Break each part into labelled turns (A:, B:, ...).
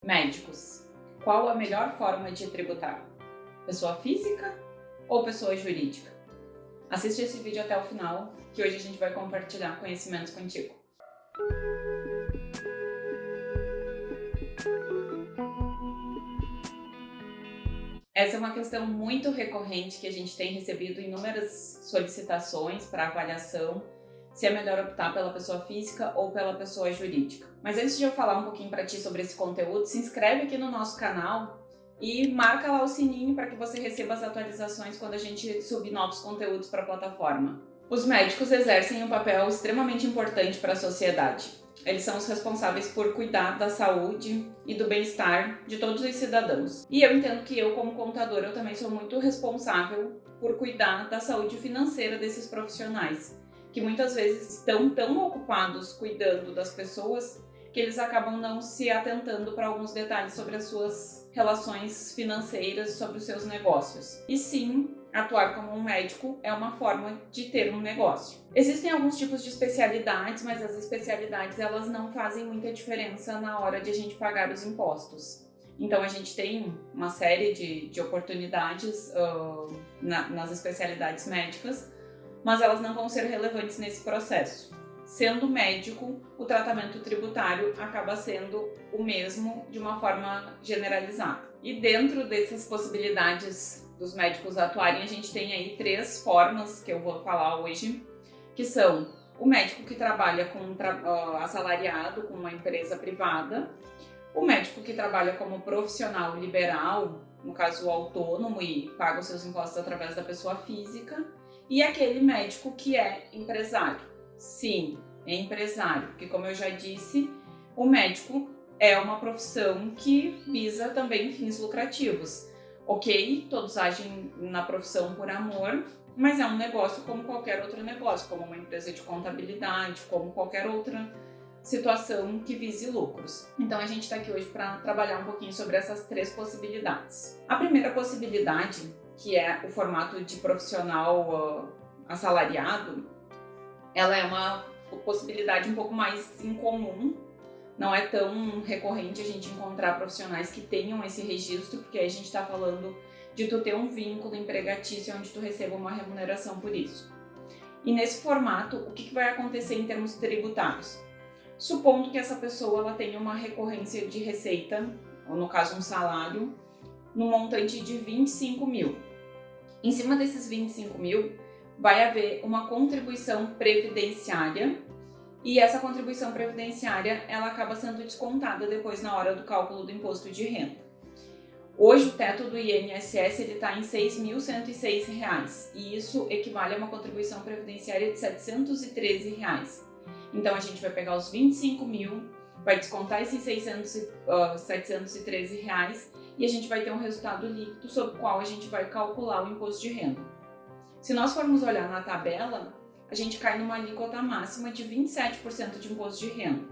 A: Médicos. Qual a melhor forma de tributar? Pessoa física ou pessoa jurídica? Assiste esse vídeo até o final, que hoje a gente vai compartilhar conhecimentos contigo. Essa é uma questão muito recorrente que a gente tem recebido inúmeras solicitações para avaliação, se é melhor optar pela pessoa física ou pela pessoa jurídica. Mas antes de eu falar um pouquinho para ti sobre esse conteúdo, se inscreve aqui no nosso canal e marca lá o sininho para que você receba as atualizações quando a gente subir novos conteúdos para a plataforma. Os médicos exercem um papel extremamente importante para a sociedade. Eles são os responsáveis por cuidar da saúde e do bem-estar de todos os cidadãos. E eu entendo que eu, como contadora, eu também sou muito responsável por cuidar da saúde financeira desses profissionais, que muitas vezes estão tão ocupados cuidando das pessoas que eles acabam não se atentando para alguns detalhes sobre as suas relações financeiras, sobre os seus negócios. E sim, atuar como um médico é uma forma de ter um negócio. Existem alguns tipos de especialidades, mas as especialidades elas não fazem muita diferença na hora de a gente pagar os impostos. Então a gente tem uma série de oportunidades nas especialidades médicas, mas elas não vão ser relevantes nesse processo. Sendo médico, o tratamento tributário acaba sendo o mesmo de uma forma generalizada. E dentro dessas possibilidades dos médicos atuarem, a gente tem aí 3 formas que eu vou falar hoje, que são o médico que trabalha com assalariado com uma empresa privada, o médico que trabalha como profissional liberal, no caso autônomo e paga os seus impostos através da pessoa física, e aquele médico que é empresário. Sim, é empresário, porque como eu já disse, o médico é uma profissão que visa também fins lucrativos. Ok, todos agem na profissão por amor, mas é um negócio como qualquer outro negócio, como uma empresa de contabilidade, como qualquer outra situação que vise lucros. Então a gente está aqui hoje para trabalhar um pouquinho sobre essas 3 possibilidades. A primeira possibilidade, que é o formato de profissional assalariado, ela é uma possibilidade um pouco mais incomum. Não é tão recorrente a gente encontrar profissionais que tenham esse registro, porque aí a gente está falando de tu ter um vínculo empregatício onde tu receba uma remuneração por isso. E nesse formato, o que vai acontecer em termos tributários? Supondo que essa pessoa ela tenha uma recorrência de receita, ou no caso um salário, no montante de 25 mil. Em cima desses 25 mil, vai haver uma contribuição previdenciária, e essa contribuição previdenciária ela acaba sendo descontada depois na hora do cálculo do imposto de renda. Hoje o teto do INSS está em R$ 6.106 e isso equivale a uma contribuição previdenciária de R$ 713. Então a gente vai pegar os 25 mil, vai descontar esses 713 reais e a gente vai ter um resultado líquido sobre o qual a gente vai calcular o imposto de renda. Se nós formos olhar na tabela, a gente cai numa alíquota máxima de 27% de imposto de renda.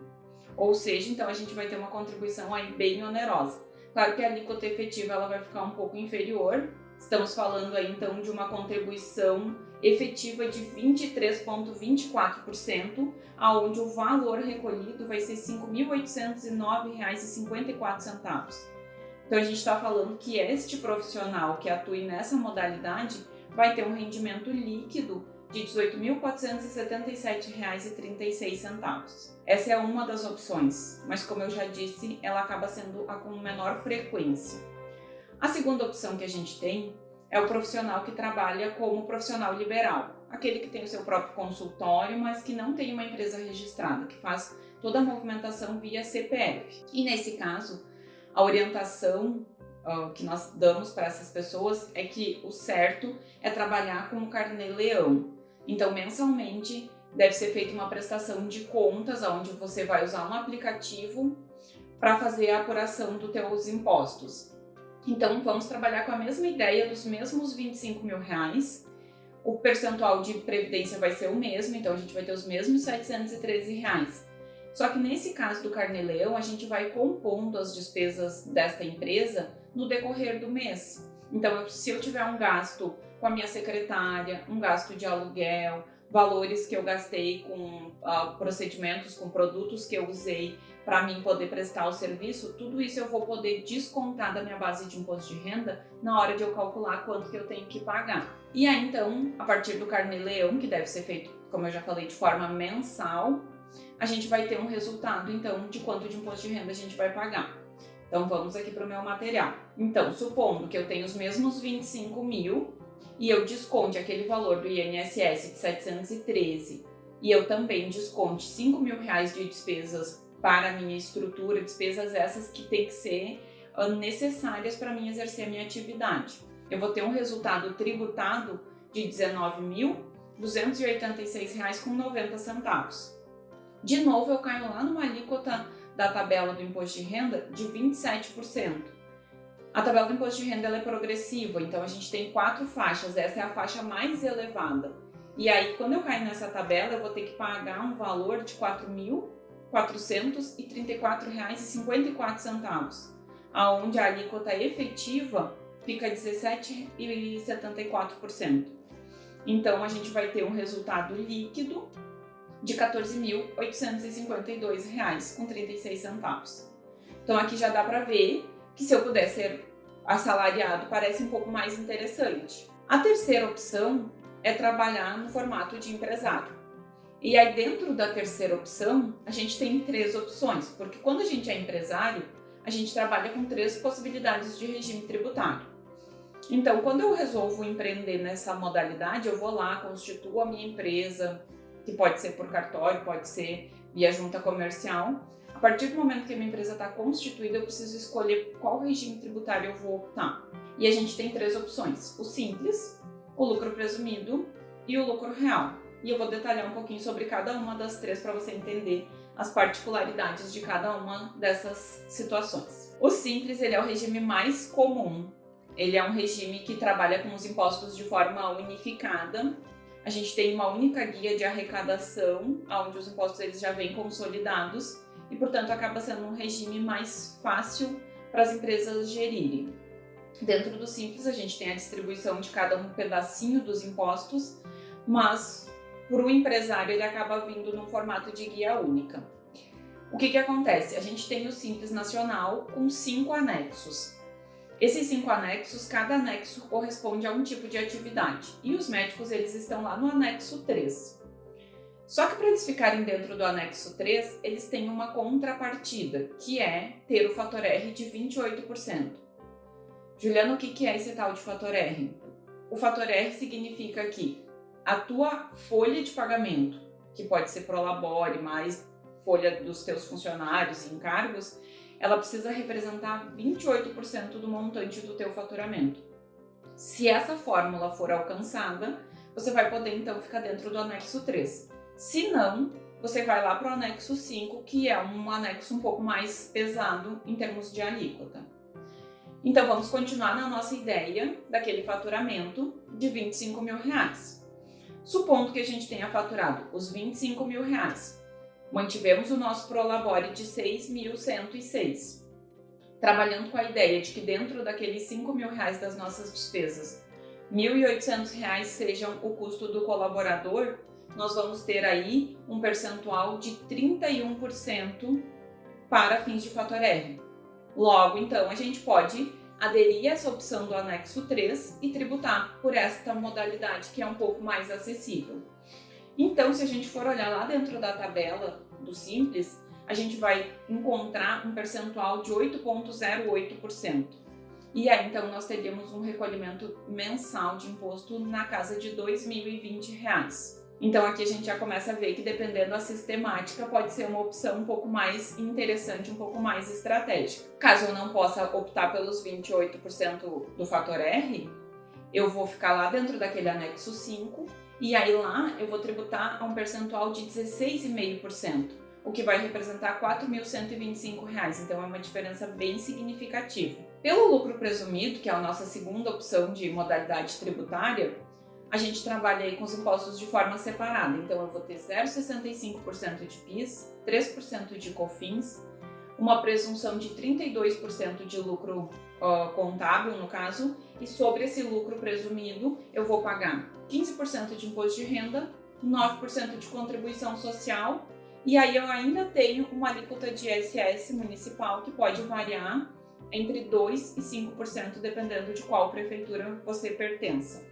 A: Ou seja, então a gente vai ter uma contribuição aí bem onerosa. Claro que a alíquota efetiva ela vai ficar um pouco inferior. Estamos falando aí então de uma contribuição efetiva de 23,24%, aonde o valor recolhido vai ser R$ 5.809,54. Então a gente está falando que este profissional que atue nessa modalidade vai ter um rendimento líquido de R$ 18.477,36. Essa é uma das opções, mas como eu já disse, ela acaba sendo a com menor frequência. A segunda opção que a gente tem é o profissional que trabalha como profissional liberal, aquele que tem o seu próprio consultório, mas que não tem uma empresa registrada, que faz toda a movimentação via CPF. E nesse caso, a orientação que nós damos para essas pessoas é que o certo é trabalhar com o carnê-leão. Então, mensalmente, deve ser feita uma prestação de contas, onde você vai usar um aplicativo para fazer a apuração dos teus impostos. Então, vamos trabalhar com a mesma ideia dos mesmos R$ 25 mil. O percentual de previdência vai ser o mesmo, então a gente vai ter os mesmos R$ 713. Só que nesse caso do carnê-leão, a gente vai compondo as despesas desta empresa no decorrer do mês. Então, se eu tiver um gasto com a minha secretária, um gasto de aluguel, valores que eu gastei com procedimentos, com produtos que eu usei para mim poder prestar o serviço, tudo isso eu vou poder descontar da minha base de imposto de renda na hora de eu calcular quanto que eu tenho que pagar. E aí então, a partir do carnê-leão, que deve ser feito, como eu já falei, de forma mensal, a gente vai ter um resultado então de quanto de imposto de renda a gente vai pagar. Então vamos aqui para o meu material. Então, supondo que eu tenho os mesmos 25 mil e eu desconte aquele valor do INSS de 713 e eu também desconte 5 mil reais de despesas para a minha estrutura, despesas essas que tem que ser necessárias para mim exercer a minha atividade. Eu vou ter um resultado tributado de R$ 19.286,90. De novo, eu caio lá numa alíquota da tabela do imposto de renda de 27%. A tabela do imposto de renda ela é progressiva, então a gente tem 4 faixas, essa é a faixa mais elevada. E aí, quando eu cair nessa tabela, eu vou ter que pagar um valor de R$ 4.434,54, aonde a alíquota efetiva fica 17,74%. Então, a gente vai ter um resultado líquido de R$ 14.852,36. Então, aqui já dá para ver que se eu puder ser assalariado, parece um pouco mais interessante. A terceira opção é trabalhar no formato de empresário. E aí, dentro da terceira opção, a gente tem 3 opções, porque quando a gente é empresário, a gente trabalha com 3 possibilidades de regime tributário. Então, quando eu resolvo empreender nessa modalidade, eu vou lá, constituo a minha empresa, que pode ser por cartório, pode ser via junta comercial. A partir do momento que a minha empresa está constituída, eu preciso escolher qual regime tributário eu vou optar. E a gente tem 3 opções: o simples, o lucro presumido e o lucro real. E eu vou detalhar um pouquinho sobre cada uma das 3 para você entender as particularidades de cada uma dessas situações. O simples, ele é o regime mais comum. Ele é um regime que trabalha com os impostos de forma unificada. A gente tem uma única guia de arrecadação, onde os impostos eles já vêm consolidados e, portanto, acaba sendo um regime mais fácil para as empresas gerirem. Dentro do simples, a gente tem a distribuição de cada um pedacinho dos impostos, mas para o empresário ele acaba vindo num formato de guia única. O que acontece? A gente tem o Simples Nacional com 5 anexos. Esses 5 anexos, cada anexo corresponde a um tipo de atividade. E os médicos eles estão lá no anexo 3. Só que para eles ficarem dentro do anexo 3, eles têm uma contrapartida, que é ter o fator R de 28%. Juliana, o que é esse tal de fator R? O fator R significa que a tua folha de pagamento, que pode ser prolabore, mais folha dos teus funcionários e encargos, ela precisa representar 28% do montante do teu faturamento. Se essa fórmula for alcançada, você vai poder então ficar dentro do anexo 3. Se não, você vai lá para o anexo 5, que é um anexo um pouco mais pesado em termos de alíquota. Então vamos continuar na nossa ideia daquele faturamento de R$ 25 mil. Supondo que a gente tenha faturado os R$ 25 mil, mantivemos o nosso prolabore de R$ 6.106, trabalhando com a ideia de que dentro daqueles R$ 5 mil das nossas despesas, R$ 1.800 sejam o custo do colaborador, nós vamos ter aí um percentual de 31% para fins de fator R. Logo, então, a gente pode aderir a essa opção do anexo 3 e tributar por esta modalidade que é um pouco mais acessível. Então, se a gente for olhar lá dentro da tabela do Simples, a gente vai encontrar um percentual de 8,08%. E aí, então, nós teríamos um recolhimento mensal de imposto na casa de R$ 2.020. Então, aqui a gente já começa a ver que, dependendo da sistemática, pode ser uma opção um pouco mais interessante, um pouco mais estratégica. Caso eu não possa optar pelos 28% do fator R, eu vou ficar lá dentro daquele anexo 5, e aí lá eu vou tributar a um percentual de 16,5%, o que vai representar R$ 4.125. Então é uma diferença bem significativa. Pelo lucro presumido, que é a nossa segunda opção de modalidade tributária, a gente trabalha aí com os impostos de forma separada. Então eu vou ter 0,65% de PIS, 3% de COFINS, uma presunção de 32% de lucro contábil, no caso, e sobre esse lucro presumido eu vou pagar 15% de imposto de renda 9% de contribuição social, e aí eu ainda tenho uma alíquota de ISS municipal que pode variar entre 2% e 5%, dependendo de qual prefeitura você pertença.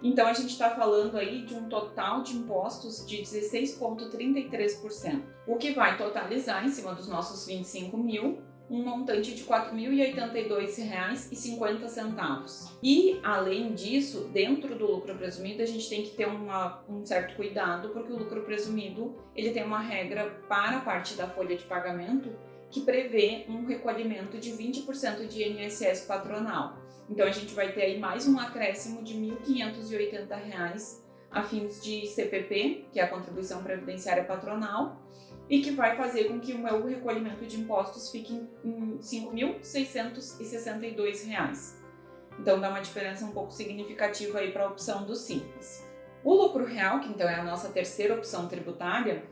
A: Então a gente está falando aí de um total de impostos de 16,33%, o que vai totalizar, em cima dos nossos 25 mil, um montante de R$ 4.082,50. E, além disso, dentro do lucro presumido, a gente tem que ter um certo cuidado, porque o lucro presumido ele tem uma regra para a parte da folha de pagamento que prevê um recolhimento de 20% de INSS patronal. Então, a gente vai ter aí mais um acréscimo de R$ 1.580 a fins de CPP, que é a Contribuição Previdenciária Patronal, e que vai fazer com que o meu recolhimento de impostos fique em R$ 5.662. Então dá uma diferença um pouco significativa aí para a opção do Simples. O lucro real, que então é a nossa terceira opção tributária,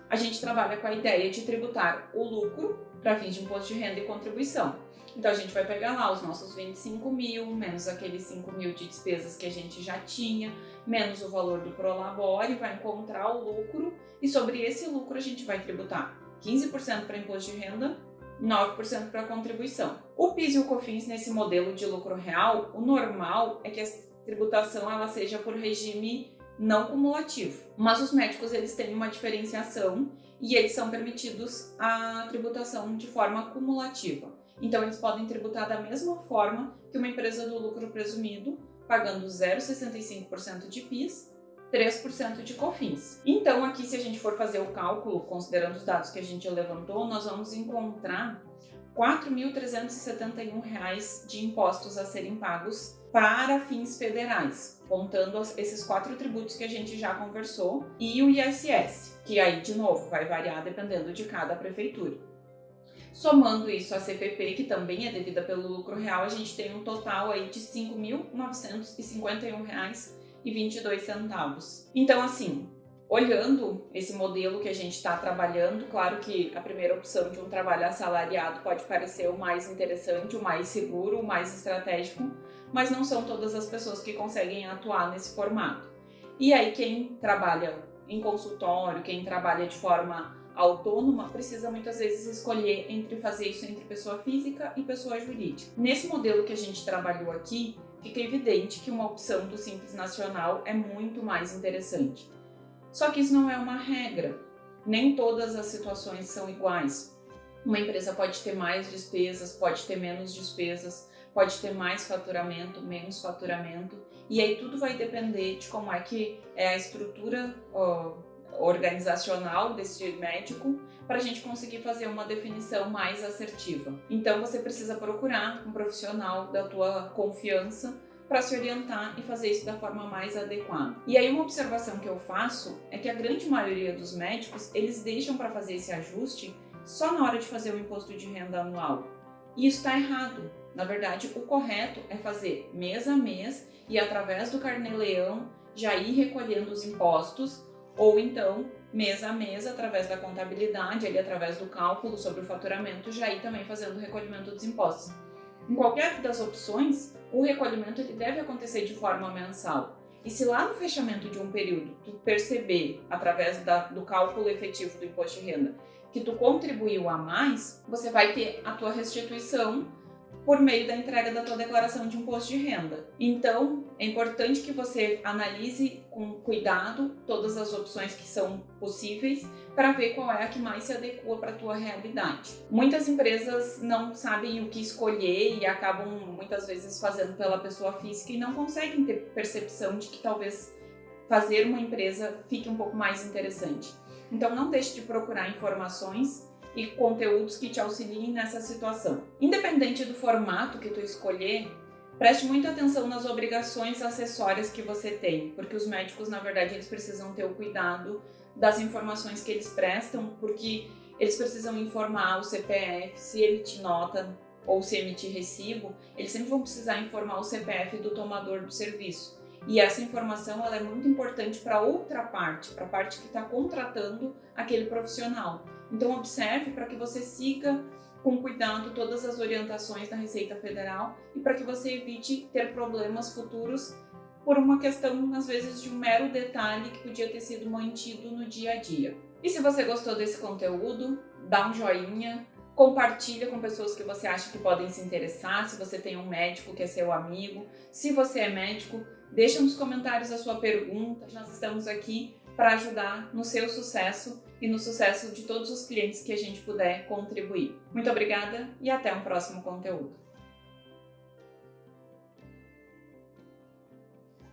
A: a gente trabalha com a ideia de tributar o lucro para fins de imposto de renda e contribuição. Então a gente vai pegar lá os nossos 25 mil, menos aqueles 5 mil de despesas que a gente já tinha, menos o valor do Prolabore, vai encontrar o lucro e sobre esse lucro a gente vai tributar 15% para imposto de renda, 9% para contribuição. O PIS e o COFINS nesse modelo de lucro real, o normal é que a tributação ela seja por regime não cumulativo, mas os médicos eles têm uma diferenciação e eles são permitidos a tributação de forma cumulativa. Então, eles podem tributar da mesma forma que uma empresa do lucro presumido, pagando 0,65% de PIS, 3% de COFINS. Então, aqui, se a gente for fazer o cálculo, considerando os dados que a gente levantou, nós vamos encontrar R$ 4.371 de impostos a serem pagos para fins federais, contando esses 4 tributos que a gente já conversou, e o ISS, que aí, de novo, vai variar dependendo de cada prefeitura. Somando isso à CPP, que também é devida pelo lucro real, a gente tem um total aí de R$ 5.951,22. Então, assim, olhando esse modelo que a gente está trabalhando, claro que a primeira opção de um trabalho assalariado pode parecer o mais interessante, o mais seguro, o mais estratégico, mas não são todas as pessoas que conseguem atuar nesse formato. E aí, quem trabalha em consultório, quem trabalha de forma autônoma, precisa muitas vezes escolher entre fazer isso entre pessoa física e pessoa jurídica. Nesse modelo que a gente trabalhou aqui, fica evidente que uma opção do Simples Nacional é muito mais interessante. Só que isso não é uma regra. Nem todas as situações são iguais. Uma empresa pode ter mais despesas, pode ter menos despesas, pode ter mais faturamento, menos faturamento, e aí tudo vai depender de como é que é a estrutura organizacional desse médico para a gente conseguir fazer uma definição mais assertiva. Então você precisa procurar um profissional da tua confiança para se orientar e fazer isso da forma mais adequada. E aí uma observação que eu faço é que a grande maioria dos médicos, eles deixam para fazer esse ajuste só na hora de fazer o imposto de renda anual. E isso está errado. Na verdade, o correto é fazer mês a mês e através do Carnê-Leão já ir recolhendo os impostos, ou então, mês a mês, através da contabilidade, ali, através do cálculo sobre o faturamento, já ir também fazendo o recolhimento dos impostos. Em qualquer das opções, o recolhimento ele deve acontecer de forma mensal. E se lá no fechamento de um período tu perceber, através do cálculo efetivo do imposto de renda, que tu contribuiu a mais, você vai ter a tua restituição por meio da entrega da tua declaração de imposto de renda. Então, é importante que você analise com cuidado todas as opções que são possíveis para ver qual é a que mais se adequa para a tua realidade. Muitas empresas não sabem o que escolher e acabam muitas vezes fazendo pela pessoa física e não conseguem ter percepção de que talvez fazer uma empresa fique um pouco mais interessante. Então, não deixe de procurar informações e conteúdos que te auxiliem nessa situação. Independente do formato que tu escolher, preste muita atenção nas obrigações acessórias que você tem, porque os médicos, na verdade, eles precisam ter o cuidado das informações que eles prestam, porque eles precisam informar o CPF, se emitir nota ou se emitir recibo, eles sempre vão precisar informar o CPF do tomador do serviço. E essa informação ela é muito importante para outra parte, para a parte que está contratando aquele profissional. Então observe para que você siga com cuidado todas as orientações da Receita Federal e para que você evite ter problemas futuros por uma questão, às vezes, de um mero detalhe que podia ter sido mantido no dia a dia. E se você gostou desse conteúdo, dá um joinha, compartilha com pessoas que você acha que podem se interessar, se você tem um médico que é seu amigo, se você é médico, deixa nos comentários a sua pergunta, nós estamos aqui para ajudar no seu sucesso e no sucesso de todos os clientes que a gente puder contribuir. Muito obrigada e até um próximo conteúdo.